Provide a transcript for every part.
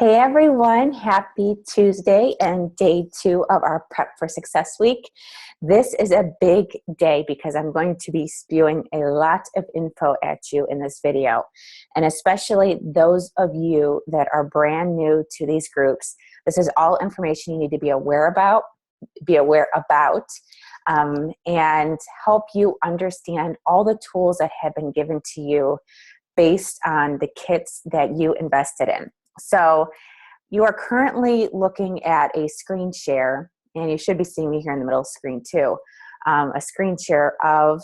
Hey everyone, happy Tuesday and day 2 of our Prep for Success week. This is a big day because I'm going to be spewing a lot of info at you in this video. And especially those of you that are brand new to these groups, this is all information you need to be aware about, and help you understand all the tools that have been given to you based on the kits that you invested in. So you are currently looking at a screen share, and you should be seeing me here in the middle of the screen too, a screen share of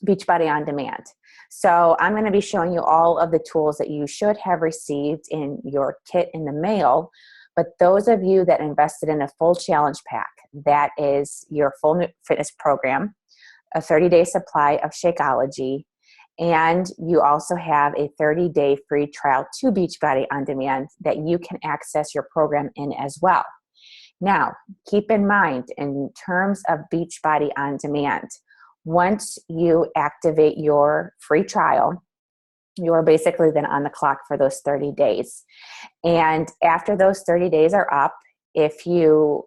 Beachbody On Demand. So I'm going to be showing you all of the tools that you should have received in your kit in the mail. But those of you that invested in a full challenge pack, that is your full fitness program, a 30-day supply of Shakeology, and you also have a 30-day free trial to Beachbody On Demand that you can access your program in as well. Now, keep in mind, in terms of Beachbody On Demand, once you activate your free trial, you are basically then on the clock for those 30 days. And after those 30 days are up, if you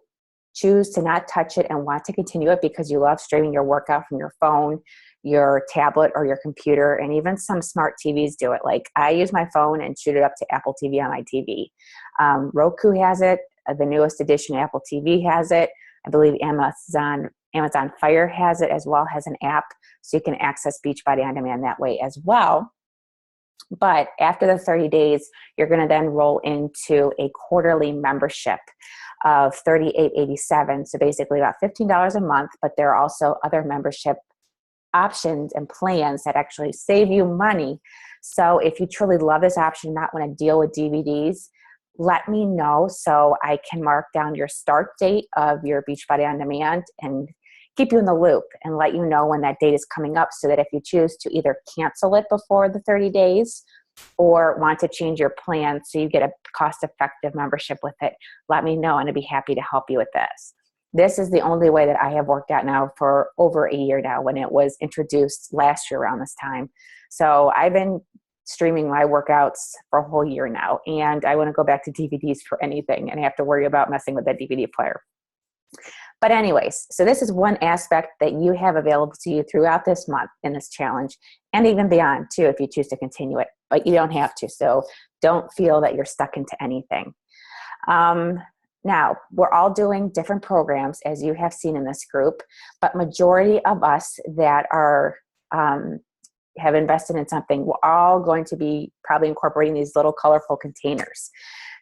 choose to not touch it and want to continue it because you love streaming your workout from your phone, your tablet, or your computer, and even some smart TVs do it. Like I use my phone and shoot it up to Apple TV on my TV. Roku has it. The newest edition Apple TV has it. I believe Amazon Fire has it as well, has an app, so you can access Beachbody On Demand that way as well. But after the 30 days, you're going to then roll into a quarterly membership of $38.87. So basically about $15 a month, but there are also other membership options and plans that actually save you money. So if you truly love this option, not want to deal with DVDs, let me know so I can mark down your start date of your Beachbody On Demand and keep you in the loop and let you know when that date is coming up, so that if you choose to either cancel it before the 30 days or want to change your plan so you get a cost-effective membership with it, let me know and I'd be happy to help you with this. This is the only way that I have worked out now for over a year now, when it was introduced last year around this time. So I've been streaming my workouts for a whole year now, and I want to go back to DVDs for anything and I have to worry about messing with that DVD player. But anyways, so this is one aspect that you have available to you throughout this month in this challenge, and even beyond too if you choose to continue it, but you don't have to. So don't feel that you're stuck into anything. Now, we're all doing different programs, as you have seen in this group, but majority of us that are have invested in something, we're all going to be probably incorporating these little colorful containers.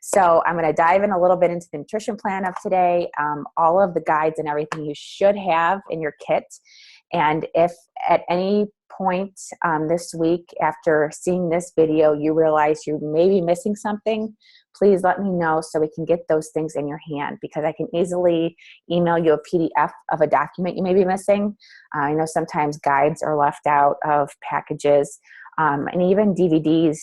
So I'm going to dive in a little bit into the nutrition plan of today, all of the guides and everything you should have in your kit. And if at any point this week after seeing this video you realize you may be missing something, please let me know so we can get those things in your hand, because I can easily email you a PDF of a document you may be missing. I know sometimes guides are left out of packages, and even DVDs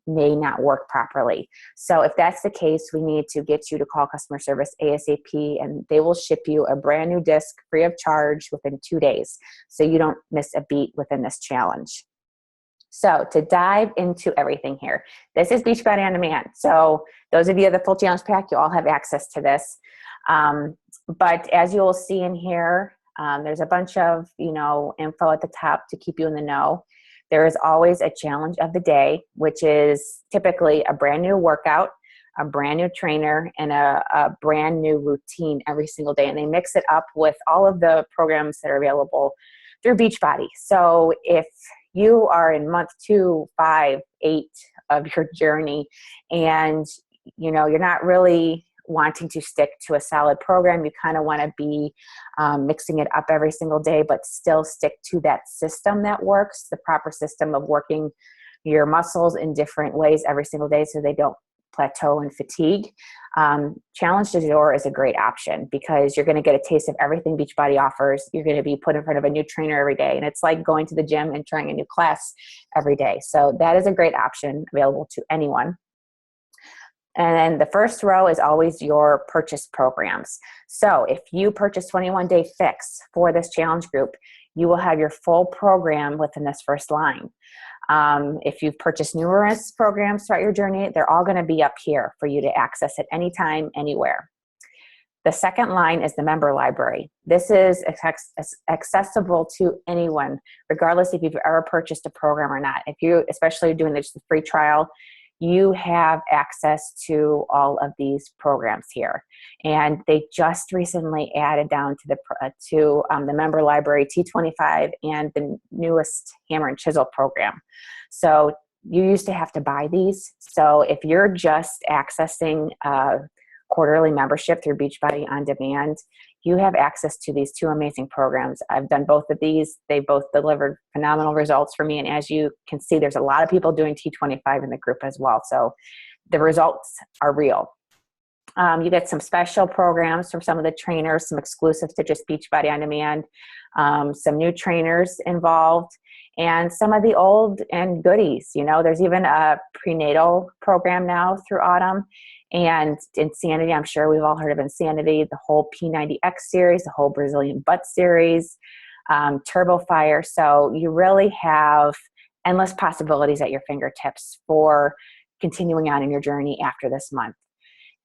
may not work properly. So if that's the case, we need to get you to call customer service ASAP, and they will ship you a brand new disc free of charge within 2 days, so you don't miss a beat within this challenge. So to dive into everything here, this is Beachbody On Demand. So those of you in the full challenge pack, you all have access to this. But as you will see in here, there's a bunch of info at the top to keep you in the know. There is always a challenge of the day, which is typically a brand new workout, a brand new trainer, and a brand new routine every single day. And they mix it up with all of the programs that are available through Beachbody. So if you are in month 2, 5, 8 of your journey, and you're not really wanting to stick to a solid program, you kind of want to be mixing it up every single day, but still stick to that system that works, the proper system of working your muscles in different ways every single day so they don't plateau and fatigue. Challenge du Jour is a great option because you're going to get a taste of everything Beachbody offers. You're going to be put in front of a new trainer every day, and it's like going to the gym and trying a new class every day. So that is a great option available to anyone. And then the first row is always your purchase programs. So if you purchase 21-Day Fix for this challenge group, you will have your full program within this first line. If you've purchased numerous programs throughout your journey, they're all going to be up here for you to access at any time, anywhere. The second line is the member library. This is accessible to anyone, regardless if you've ever purchased a program or not. If you, especially doing this free trial, you have access to all of these programs here. And they just recently added down to the member library T25 and the newest Hammer and Chisel program. So you used to have to buy these. So if you're just accessing quarterly membership through Beachbody On Demand, you have access to these two amazing programs. I've done both of these. They both delivered phenomenal results for me. And as you can see, there's a lot of people doing T25 in the group as well. So the results are real. You get some special programs from some of the trainers, some exclusive to just Beachbody On Demand, some new trainers involved, and some of the old and goodies. You know, there's even a prenatal program now through Autumn. And Insanity, I'm sure we've all heard of Insanity, the whole P90X series, the whole Brazilian Butt series, Turbo Fire. So you really have endless possibilities at your fingertips for continuing on in your journey after this month.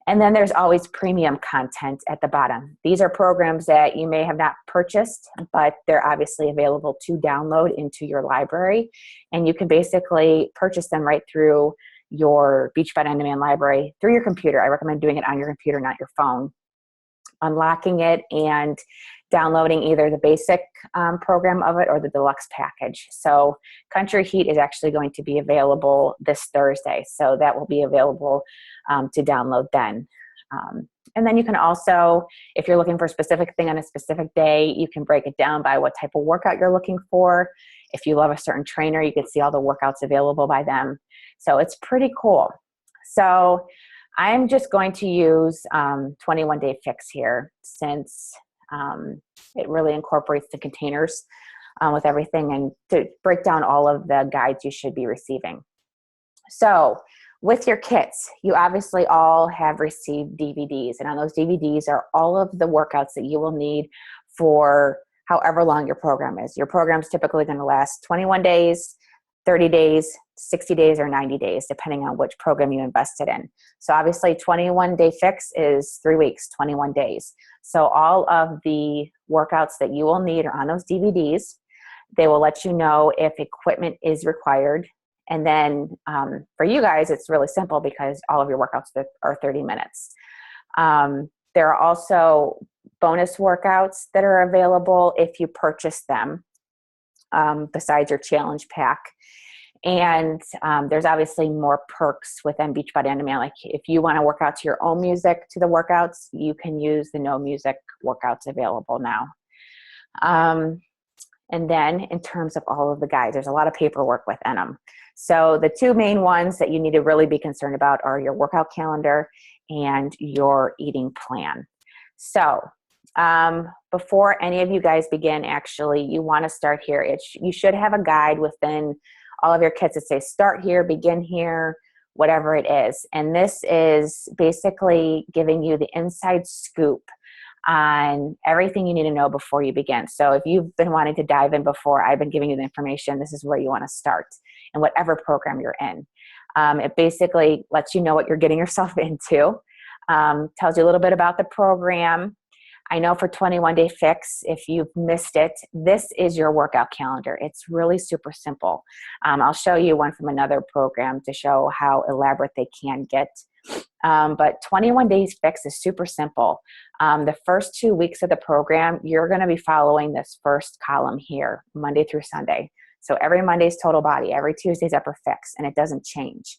And then there's always premium content at the bottom. These are programs that you may have not purchased, but they're obviously available to download into your library. And you can basically purchase them right through your Beachbody On Demand library through your computer. I recommend doing it on your computer, not your phone. Unlocking it and downloading either the basic program of it or the deluxe package. So Country Heat is actually going to be available this Thursday. So that will be available to download then. And then you can also, if you're looking for a specific thing on a specific day, you can break it down by what type of workout you're looking for. If you love a certain trainer, you can see all the workouts available by them. So it's pretty cool. So I'm just going to use 21 Day Fix here, since it really incorporates the containers with everything, and to break down all of the guides you should be receiving. So with your kits, you obviously all have received DVDs, and on those DVDs are all of the workouts that you will need for however long your program is. Your program's typically going to last 21 days, 30 days, 60 days, or 90 days, depending on which program you invested in. So obviously 21 Day Fix is 3 weeks, 21 days. So all of the workouts that you will need are on those DVDs. They will let you know if equipment is required. And then for you guys, it's really simple because all of your workouts are 30 minutes. There are also bonus workouts that are available if you purchase them, besides your challenge pack. And there's obviously more perks within Beachbody On Demand. Like if you want to work out to your own music to the workouts, you can use the no music workouts available now. And then in terms of all of the guides, there's a lot of paperwork within them. So the two main ones that you need to really be concerned about are your workout calendar and your eating plan. So before any of you guys begin, actually, you want to start here. You should have a guide within all of your kits that say start here, begin here, whatever it is. And this is basically giving you the inside scoop on everything you need to know before you begin. So if you've been wanting to dive in before, I've been giving you the information. This is where you want to start in whatever program you're in. It basically lets you know what you're getting yourself into, tells you a little bit about the program. I know for 21 Day Fix, if you've missed it, this is your workout calendar. It's really super simple. I'll show you one from another program to show how elaborate they can get. But 21 Days Fix is super simple. The first 2 weeks of the program, you're going to be following this first column here, Monday through Sunday. So every Monday is total body, every Tuesday is upper fix, and it doesn't change.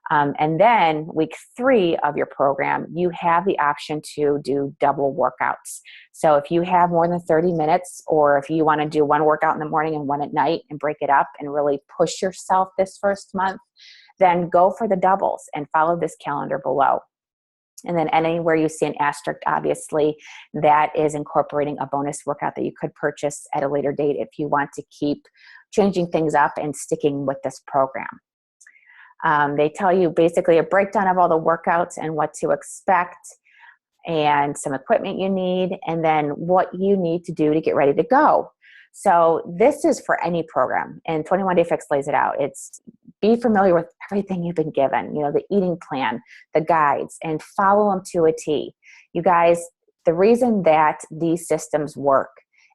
And then week 3 of your program, you have the option to do double workouts. So if you have more than 30 minutes, or if you want to do one workout in the morning and one at night and break it up and really push yourself this first month, then go for the doubles and follow this calendar below. And then anywhere you see an asterisk, obviously, that is incorporating a bonus workout that you could purchase at a later date if you want to keep changing things up and sticking with this program. They tell you basically a breakdown of all the workouts and what to expect, and some equipment you need, and then what you need to do to get ready to go. So this is for any program, and 21 Day Fix lays it out. It's be familiar with everything you've been given, the eating plan, the guides, and follow them to a T. You guys, the reason that these systems work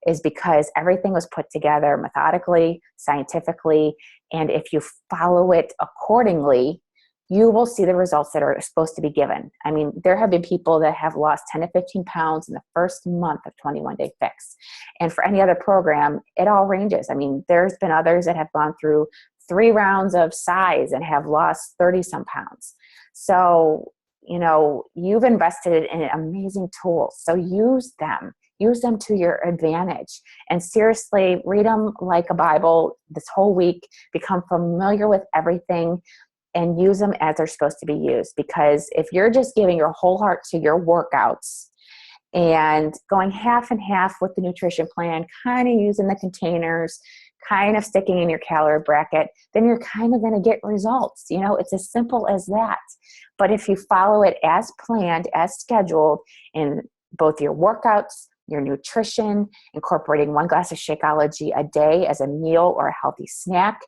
is because everything was put together methodically, scientifically, and if you follow it accordingly, you will see the results that are supposed to be given. I mean, there have been people that have lost 10 to 15 pounds in the first month of 21 Day Fix. And for any other program, it all ranges. I mean, there's been others that have gone through 3 rounds of size and have lost 30 some pounds. So, you've invested in amazing tools. So use them. Use them to your advantage. And seriously, read them like a Bible this whole week. Become familiar with everything and use them as they're supposed to be used. Because if you're just giving your whole heart to your workouts and going half and half with the nutrition plan, kind of using the containers, kind of sticking in your calorie bracket, then you're kind of going to get results. It's as simple as that. But if you follow it as planned, as scheduled, in both your workouts, your nutrition, incorporating 1 glass of Shakeology a day as a meal or a healthy snack,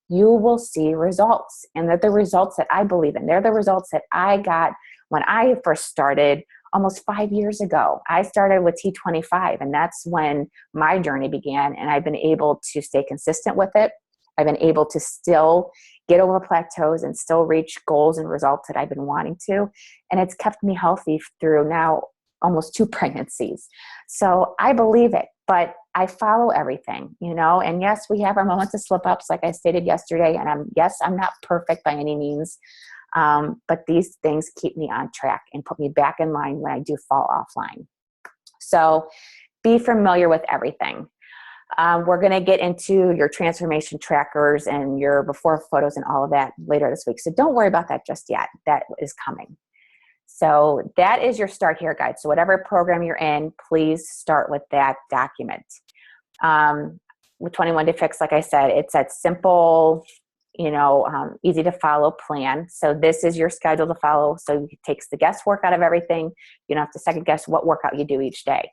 you will see results. And they're the results that I believe in. They're the results that I got when I first started almost 5 years ago. I started with T25, and that's when my journey began. And I've been able to stay consistent with it. I've been able to still get over plateaus and still reach goals and results that I've been wanting to. And it's kept me healthy through now almost 2 pregnancies. So I believe it, but I follow everything, and yes, we have our moments of slip ups, like I stated yesterday. And I'm not perfect by any means. But these things keep me on track and put me back in line when I do fall offline. So be familiar with everything. We're going to get into your transformation trackers and your before photos and all of that later this week. So don't worry about that just yet. That is coming. So that is your Start Here guide. So whatever program you're in, please start with that document. With 21 Day Fix, like I said, it's that simple, easy to follow plan. So this is your schedule to follow. So it takes the guesswork out of everything. You don't have to second guess what workout you do each day.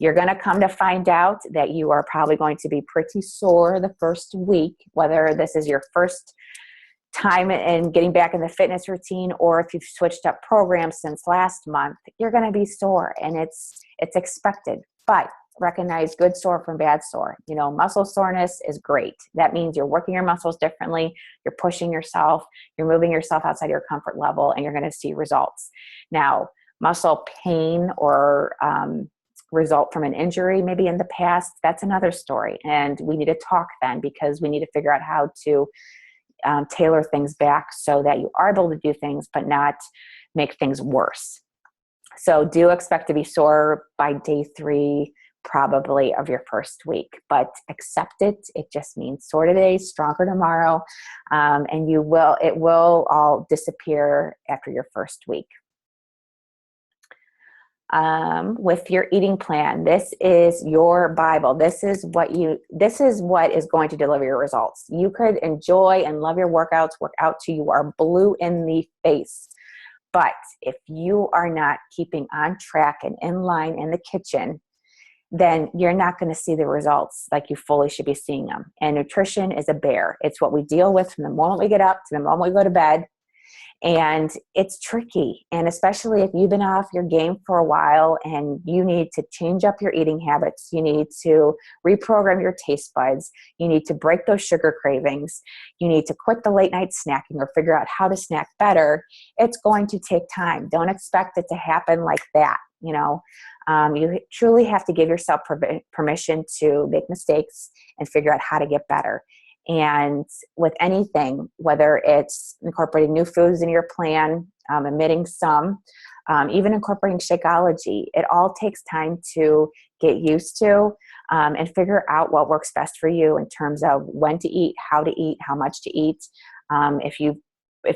You're going to come to find out that you are probably going to be pretty sore the first week, whether this is your first time in getting back in the fitness routine, or if you've switched up programs since last month, you're going to be sore, and it's expected. But recognize good sore from bad sore. Muscle soreness is great. That means you're working your muscles differently, you're pushing yourself, you're moving yourself outside your comfort level, and you're going to see results. Now, muscle pain or result from an injury maybe in the past, that's another story. And we need to talk then, because we need to figure out how to tailor things back so that you are able to do things, but not make things worse. So do expect to be sore by day 3, probably, of your first week, but accept it. It just means sore today, stronger tomorrow. And it will all disappear after your first week. With your eating plan, this is your Bible. This is what is going to deliver your results. You could enjoy and love your workouts, work out till you are blue in the face. But if you are not keeping on track and in line in the kitchen, then you're not going to see the results like you fully should be seeing them. And nutrition is a bear. It's what we deal with from the moment we get up to the moment we go to bed. And it's tricky. And especially if you've been off your game for a while and you need to change up your eating habits, you need to reprogram your taste buds, you need to break those sugar cravings, you need to quit the late night snacking or figure out how to snack better, it's going to take time. Don't expect it to happen like that. You truly have to give yourself permission to make mistakes and figure out how to get better. And with anything, whether it's incorporating new foods in your plan, omitting some, even incorporating Shakeology, it all takes time to get used to and figure out what works best for you in terms of when to eat, how much to eat. If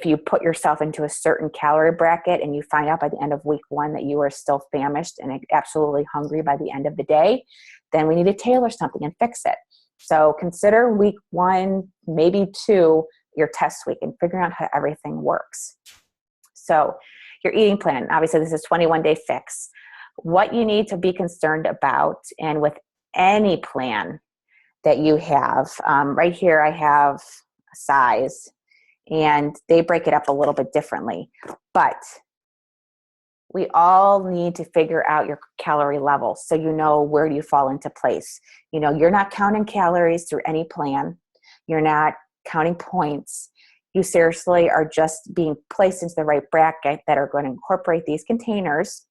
you put yourself into a certain calorie bracket and you find out by the end of week 1 that you are still famished and absolutely hungry by the end of the day, then we need to tailor something and fix it. So consider week 1, maybe 2, your test week, and figuring out how everything works. So your eating plan, obviously this is 21 Day Fix. What you need to be concerned about, and with any plan, that you have. Right here I have a size, and they break it up a little bit differently. But we all need to figure out your calorie level so you know where do you fall into place. You know, you're not counting calories through any plan. You're not counting points. You seriously are just being placed into the right bracket that are going to incorporate these containers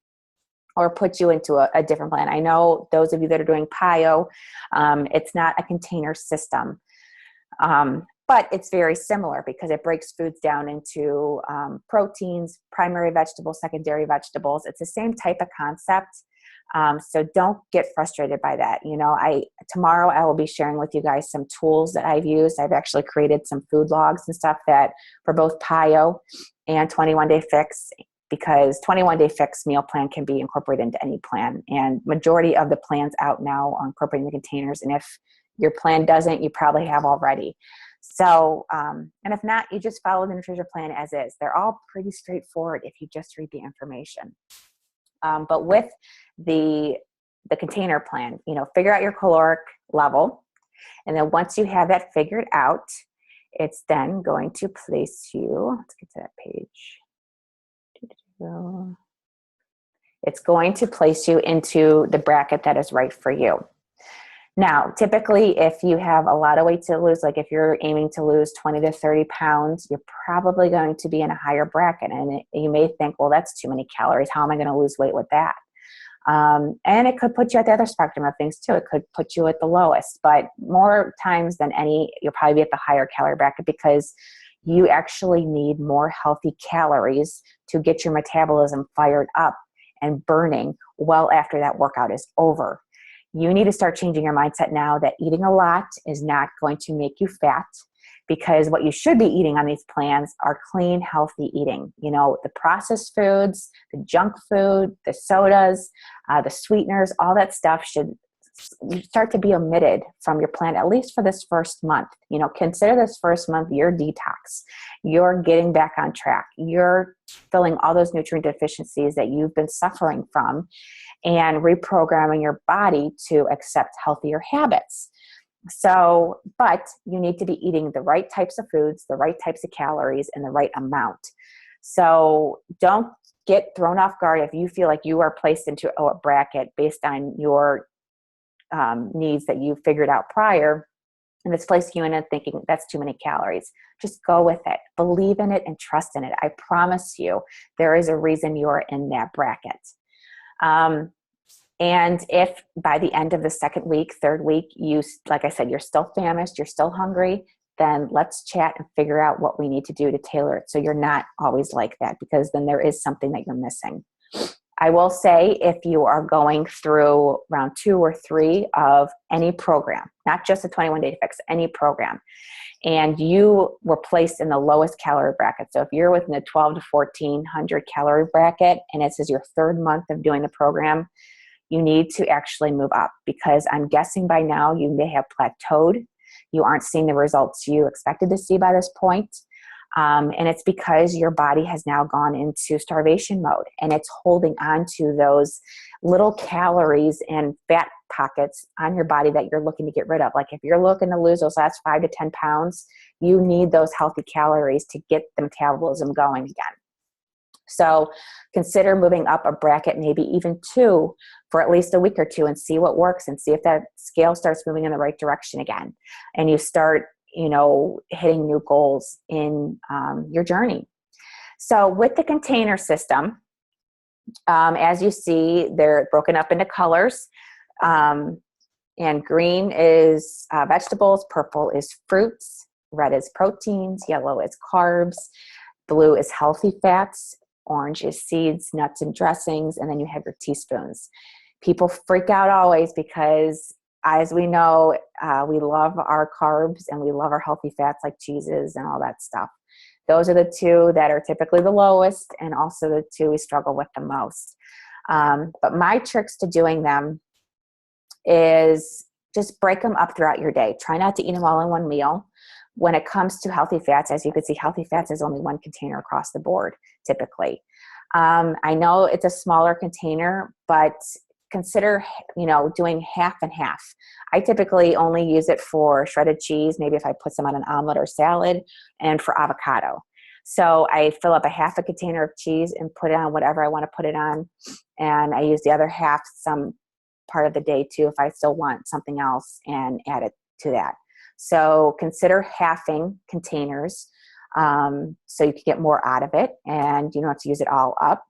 or put you into a different plan. I know those of you that are doing PIO, it's not a container system. But it's very similar because it breaks foods down into proteins, primary vegetables, secondary vegetables. It's the same type of concept. So don't get frustrated by that. You know, tomorrow I will be sharing with you guys some tools that I've used. I've actually created some food logs and stuff that for both PIO and 21 Day Fix, because 21 Day Fix meal plan can be incorporated into any plan. And majority of the plans out now are incorporating the containers. And if your plan doesn't, you probably have already. So, and if not, you just follow the nutrition plan as is. They're all pretty straightforward if you just read the information. But with the container plan, you know, figure out your caloric level. And then once you have that figured out, it's then going to place you, let's get to that page. It's going to place you into the bracket that is right for you. Now, typically, if you have a lot of weight to lose, like if you're aiming to lose 20 to 30 pounds, you're probably going to be in a higher bracket. And you may think, well, that's too many calories. How am I going to lose weight with that? And it could put you at the other spectrum of things too. It could put you at the lowest, but more times than any, you'll probably be at the higher calorie bracket because you actually need more healthy calories to get your metabolism fired up and burning well after that workout is over. You need to start changing your mindset now that eating a lot is not going to make you fat, because what you should be eating on these plans are clean, healthy eating. You know, the processed foods, the junk food, the sodas, the sweeteners, all that stuff should start to be omitted from your plan, at least for this first month. You know, consider this first month your detox. You're getting back on track. You're filling all those nutrient deficiencies that you've been suffering from and reprogramming your body to accept healthier habits. So, but you need to be eating the right types of foods, the right types of calories, and the right amount. So don't get thrown off guard if you feel like you are placed into a bracket based on your needs that you figured out prior, and it's placing you in and thinking that's too many calories. Just go with it. Believe in it and trust in it. I promise you there is a reason you're in that bracket. And if by the end of the second week, third week, like I said, you're still famished, you're still hungry, then let's chat and figure out what we need to do to tailor it so you're not always like that, because then there is something that you're missing. I will say, if you are going through round 2 or 3 of any program, not just a 21 Day Fix, any program, and you were placed in the lowest calorie bracket. So if you're within the 12 to 1400 calorie bracket and this is your 3rd month of doing the program, you need to actually move up, because I'm guessing by now you may have plateaued. You aren't seeing the results you expected to see by this point. And it's because your body has now gone into starvation mode and it's holding on to those little calories and fat pockets on your body that you're looking to get rid of. Like if you're looking to lose those last 5 to 10 pounds, you need those healthy calories to get the metabolism going again. So consider moving up a bracket, maybe even 2 for at least a week or 2, and see what works and see if that scale starts moving in the right direction again. And you start, hitting new goals in your journey. So with the container system, as you see, they're broken up into colors. And green is vegetables, purple is fruits, red is proteins, yellow is carbs, blue is healthy fats, orange is seeds, nuts, and dressings, and then you have your teaspoons. People freak out always because, as we know, we love our carbs and we love our healthy fats like cheeses and all that stuff. Those are the 2 that are typically the lowest, and also the 2 we struggle with the most. But my tricks to doing them is just break them up throughout your day. Try not to eat them all in one meal. When it comes to healthy fats, as you can see, healthy fats is only 1 container across the board, typically. I know it's a smaller container, but consider, doing half and half. I typically only use it for shredded cheese, maybe if I put some on an omelet or salad, and for avocado. So I fill up a half a container of cheese and put it on whatever I want to put it on. And I use the other half some part of the day too, if I still want something else, and add it to that. So consider halving containers, so you can get more out of it and you don't have to use it all up.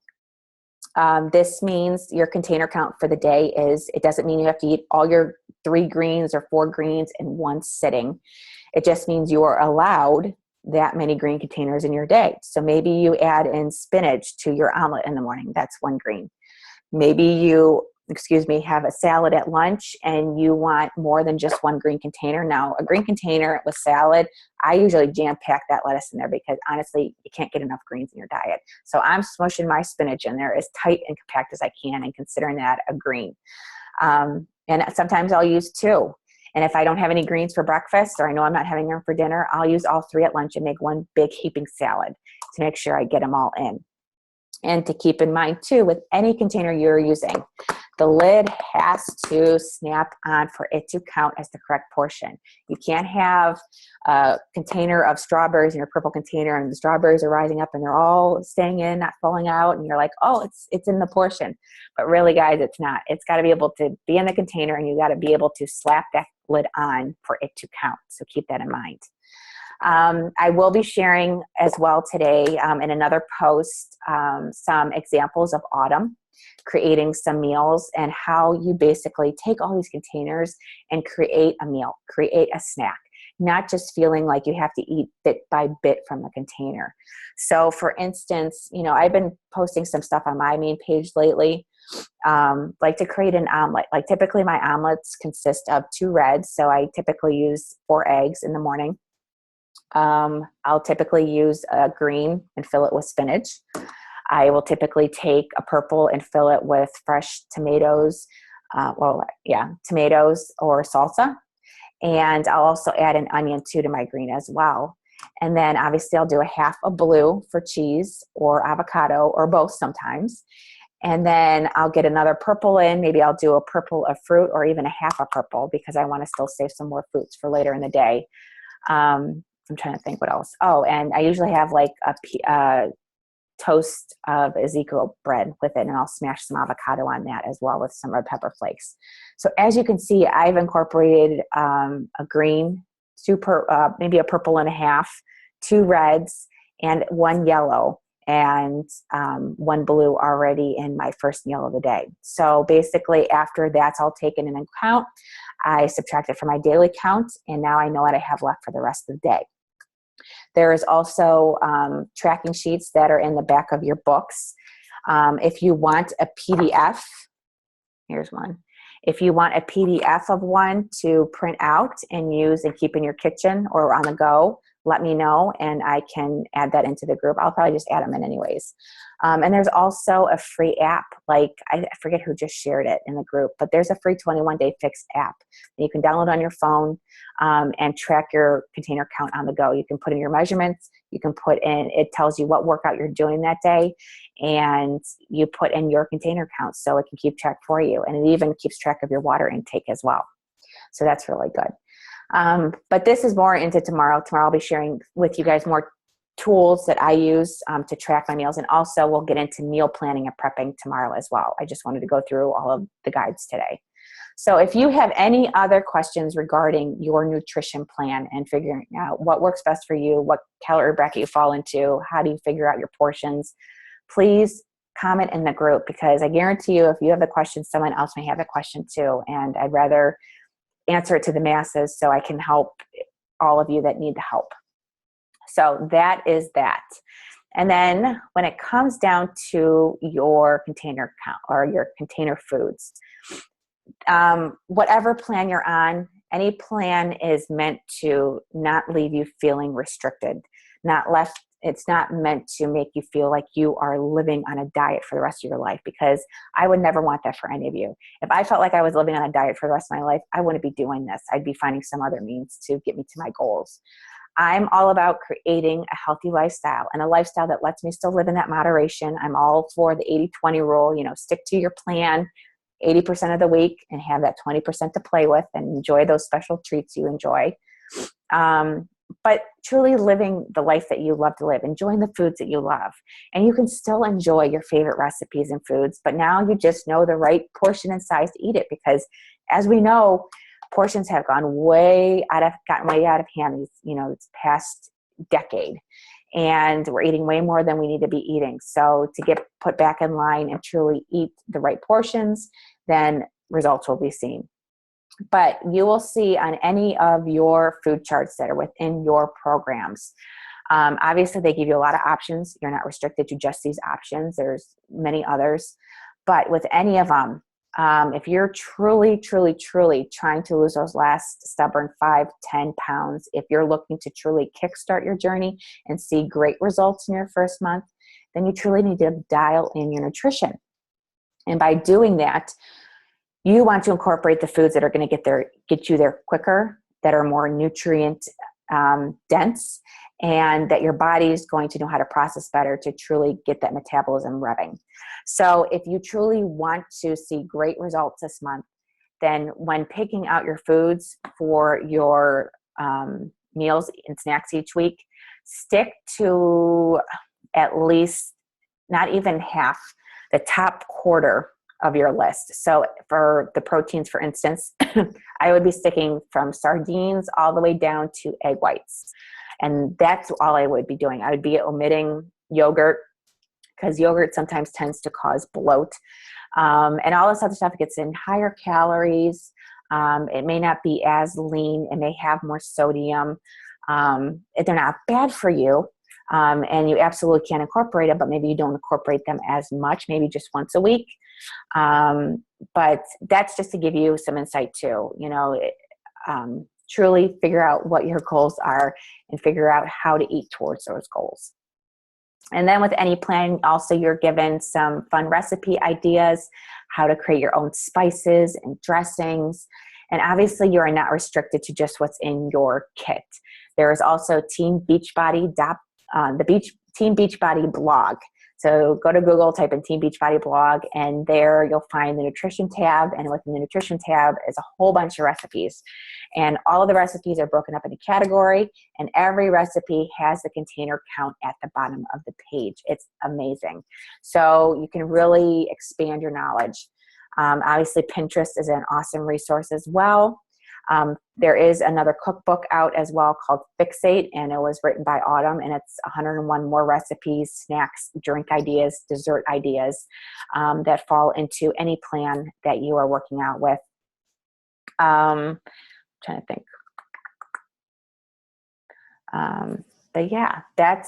This means your container count for the day it doesn't mean you have to eat all your 3 greens or 4 greens in one sitting. It just means you are allowed that many green containers in your day. So maybe you add in spinach to your omelet in the morning. That's 1 green. Maybe you, have a salad at lunch and you want more than just 1 green container. Now, a green container with salad, I usually jam pack that lettuce in there because honestly, you can't get enough greens in your diet. So I'm smushing my spinach in there as tight and compact as I can and considering that a green. And sometimes I'll use 2. And if I don't have any greens for breakfast, or I know I'm not having them for dinner, I'll use all 3 at lunch and make 1 big heaping salad to make sure I get them all in. And to keep in mind too, with any container you're using, the lid has to snap on for it to count as the correct portion. You can't have a container of strawberries in your purple container and the strawberries are rising up and they're all staying in, not falling out, and you're like, oh, it's in the portion. But really, guys, it's not. It's got to be able to be in the container, and you got to be able to slap that lid on for it to count. So keep that in mind. I will be sharing as well today in another post some examples of autumn, creating some meals, and how you basically take all these containers and create a meal, create a snack, not just feeling like you have to eat bit by bit from the container. So for instance, I've been posting some stuff on my main page lately, like to create an omelet. Like typically my omelets consist of 2 reds. So I typically use 4 eggs in the morning. I'll typically use a green and fill it with spinach. I will typically take a purple and fill it with fresh tomatoes, tomatoes or salsa. And I'll also add an onion too to my green as well. And then obviously I'll do a half a blue for cheese or avocado or both sometimes. And then I'll get another purple in. Maybe I'll do a purple of fruit or even a half a purple because I want to still save some more fruits for later in the day. I'm trying to think what else. Oh, and I usually have like a toast of Ezekiel bread with it, and I'll smash some avocado on that as well with some red pepper flakes. So as you can see, I've incorporated a green, maybe a purple and a half, 2 reds, and 1 yellow, and 1 blue already in my first meal of the day. So basically after that's all taken into account, I subtract it from my daily count, and now I know what I have left for the rest of the day. There is also tracking sheets that are in the back of your books. If you want a PDF, here's one. If you want a PDF of one to print out and use and keep in your kitchen or on the go, let me know and I can add that into the group. I'll probably just add them in anyways. And there's also a free app, like I forget who just shared it in the group, but there's a free 21-day fix app that you can download on your phone and track your container count on the go. You can put in your measurements, you can put in, it tells you what workout you're doing that day, and you put in your container count so it can keep track for you. And it even keeps track of your water intake as well. So that's really good. But this is more into tomorrow. Tomorrow I'll be sharing with you guys more tools that I use to track my meals. And also we'll get into meal planning and prepping tomorrow as well. I just wanted to go through all of the guides today. So if you have any other questions regarding your nutrition plan and figuring out what works best for you, what calorie bracket you fall into, how do you figure out your portions, please comment in the group, because I guarantee you if you have the question, someone else may have the question too. And I'd rather answer it to the masses so I can help all of you that need the help. So that is that. And then when it comes down to your container count or your container foods, whatever plan you're on, any plan is meant to not leave you feeling restricted, it's not meant to make you feel like you are living on a diet for the rest of your life, because I would never want that for any of you. If I felt like I was living on a diet for the rest of my life, I wouldn't be doing this. I'd be finding some other means to get me to my goals. I'm all about creating a healthy lifestyle and a lifestyle that lets me still live in that moderation. I'm all for the 80-20 rule, stick to your plan, 80% of the week and have that 20% to play with and enjoy those special treats you enjoy. But truly living the life that you love to live, enjoying the foods that you love. And you can still enjoy your favorite recipes and foods, but now you just know the right portion and size to eat it, because as we know, portions have gotten way out of hand this past decade. And we're eating way more than we need to be eating. So to get put back in line and truly eat the right portions, then results will be seen. But you will see on any of your food charts that are within your programs, obviously they give you a lot of options. You're not restricted to just these options. There's many others. But with any of them, if you're truly, truly, truly trying to lose those last stubborn 5-10 pounds, if you're looking to truly kickstart your journey and see great results in your first month, then you truly need to dial in your nutrition. And by doing that, you want to incorporate the foods that are going to get you there quicker, that are more nutrient dense, and that your body is going to know how to process better to truly get that metabolism revving. So if you truly want to see great results this month, then when picking out your foods for your meals and snacks each week, stick to at least not even half, the top quarter of your list. So for the proteins, for instance, I would be sticking from sardines all the way down to egg whites. And that's all I would be doing. I would be omitting yogurt, because yogurt sometimes tends to cause bloat. And all this other stuff gets in higher calories. It may not be as lean. It may have more sodium. They're not bad for you. And you absolutely can incorporate them, but maybe you don't incorporate them as much, maybe just once a week. But that's just to give you some insight too. Truly figure out what your goals are and figure out how to eat towards those goals. And then with any plan, also you're given some fun recipe ideas, how to create your own spices and dressings. And obviously you are not restricted to just what's in your kit. There is also Team Beachbody, Team Beachbody blog. So go to Google, type in Team Beachbody blog, and there you'll find the nutrition tab. And within the nutrition tab is a whole bunch of recipes. And all of the recipes are broken up into category, and every recipe has the container count at the bottom of the page. It's amazing. So you can really expand your knowledge. Obviously, Pinterest is an awesome resource as well. There is another cookbook out as well called Fixate, and it was written by Autumn, and it's 101 more recipes, snacks, drink ideas, dessert ideas that fall into any plan that you are working out with. Trying to think. But yeah, I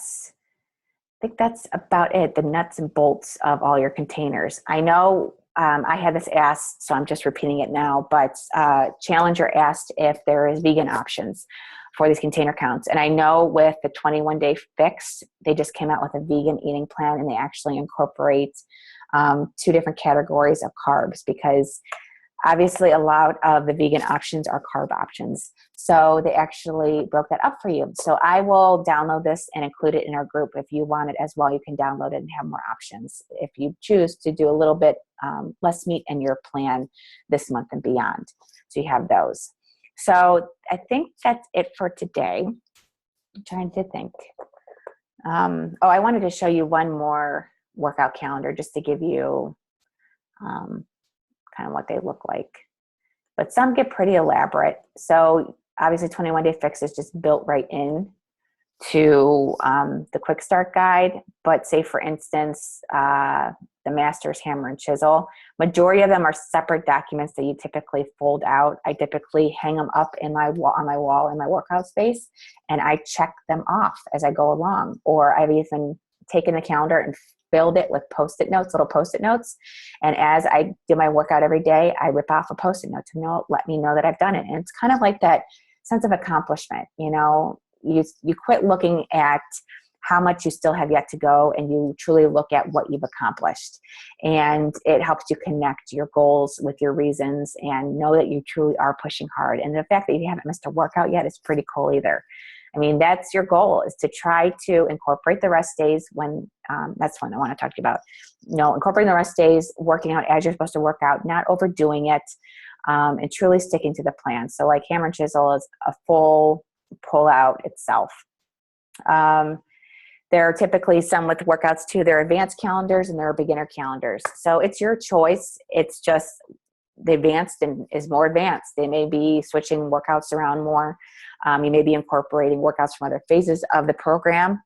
think that's about it, the nuts and bolts of all your containers. I know I had this asked, so I'm just repeating it now, but Challenger asked if there is vegan options for these container counts. And I know with the 21-day fix, they just came out with a vegan eating plan, and they actually incorporate 2 different categories of carbs, because obviously a lot of the vegan options are carb options. So they actually broke that up for you. So I will download this and include it in our group. If you want it as well, you can download it and have more options if you choose to do a little bit less meat in your plan this month and beyond. So you have those. So I think that's it for today. I'm trying to think. I wanted to show you one more workout calendar just to give you kind of what they look like. But some get pretty elaborate. So obviously 21-day fix is just built right in to the quick start guide. But say for instance, the Masters Hammer and Chisel, majority of them are separate documents that you typically fold out. I typically hang them up on my wall in my workout space, and I check them off as I go along. Or I've even taken the calendar and filled it with Post-it notes, little Post-it notes. And as I do my workout every day, I rip off a Post-it note to let me know that I've done it. And it's kind of like that sense of accomplishment. You quit looking at how much you still have yet to go, and you truly look at what you've accomplished. And it helps you connect your goals with your reasons and know that you truly are pushing hard. And the fact that you haven't missed a workout yet is pretty cool either. I mean, that's your goal, is to try to incorporate the rest days when, that's one I want to talk to you about. Incorporating the rest days, working out as you're supposed to work out, not overdoing it, and truly sticking to the plan. So like hammer and chisel is a full pull out itself. There are typically some with workouts too. There are advanced calendars and there are beginner calendars. So it's your choice. It's just the advanced and is more advanced. They may be switching workouts around more. You may be incorporating workouts from other phases of the program.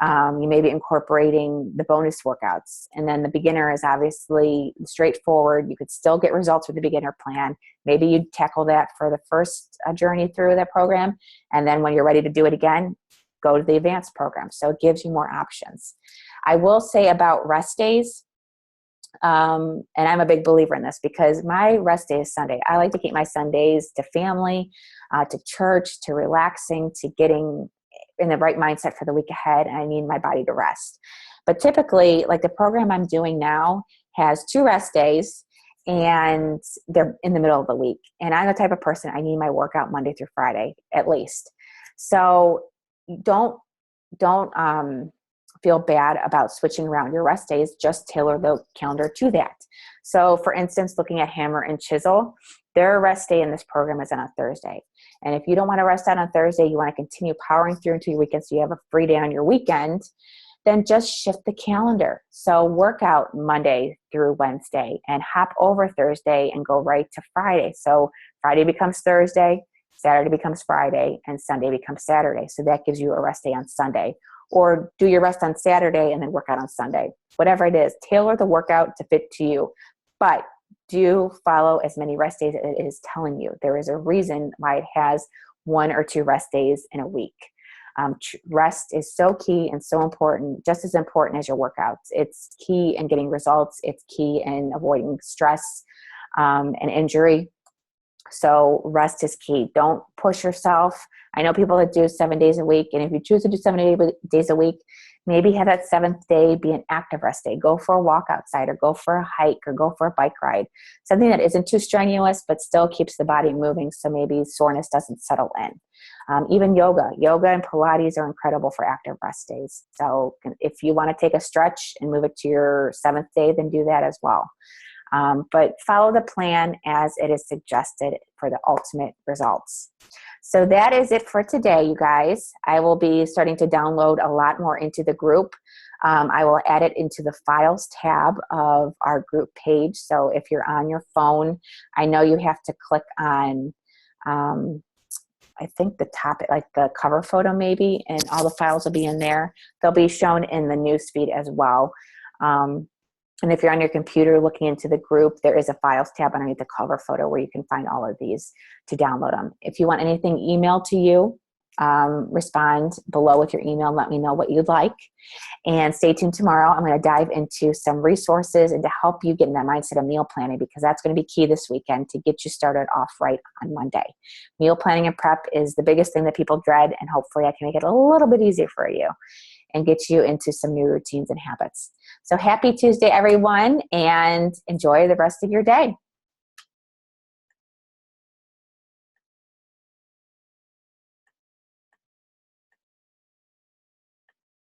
You may be incorporating the bonus workouts. And then the beginner is obviously straightforward. You could still get results with the beginner plan. Maybe you tackle that for the first journey through that program. And then when you're ready to do it again, go to the advanced program. So it gives you more options. I will say about rest days, and I'm a big believer in this because my rest day is Sunday. I like to keep my Sundays to family, to church, to relaxing, to getting in the right mindset for the week ahead. And I need my body to rest. But typically, like the program I'm doing now has 2 rest days and they're in the middle of the week. And I'm the type of person, I need my workout Monday through Friday at least. So don't feel bad about switching around your rest days. Just tailor the calendar to that. So for instance, looking at hammer and chisel, their rest day in this program is on a Thursday. And if you don't want to rest out on Thursday, you want to continue powering through into your weekend so you have a free day on your weekend, then just shift the calendar. So work out Monday through Wednesday and hop over Thursday and go right to Friday. So Friday becomes Thursday, Saturday becomes Friday, and Sunday becomes Saturday. So that gives you a rest day on Sunday. Or do your rest on Saturday and then work out on Sunday. Whatever it is, tailor the workout to fit to you. But do follow as many rest days as it is telling you. There is a reason why it has 1 or 2 rest days in a week. Rest is so key and so important, just as important as your workouts. It's key in getting results. It's key in avoiding stress and injury. So rest is key. Don't push yourself. I know people that do 7 days a week, and if you choose to do 7 days a week, maybe have that 7th day be an active rest day. Go for a walk outside, or go for a hike, or go for a bike ride. Something that isn't too strenuous, but still keeps the body moving, so maybe soreness doesn't settle in. Even yoga and Pilates are incredible for active rest days. So if you want to take a stretch and move it to your 7th day, then do that as well. But follow the plan as it is suggested for the ultimate results. So that is it for today, you guys. I will be starting to download a lot more into the group. I will add it into the files tab of our group page. So if you're on your phone, I know you have to click on, I think the top, like the cover photo maybe, and all the files will be in there. They'll be shown in the newsfeed as well. And if you're on your computer looking into the group, there is a files tab underneath the cover photo where you can find all of these to download them. If you want anything emailed to you, respond below with your email and let me know what you'd like. And stay tuned tomorrow. I'm going to dive into some resources and to help you get in that mindset of meal planning, because that's going to be key this weekend to get you started off right on Monday. Meal planning and prep is the biggest thing that people dread, and hopefully I can make it a little bit easier for you and get you into some new routines and habits. So happy Tuesday, everyone, and enjoy the rest of your day.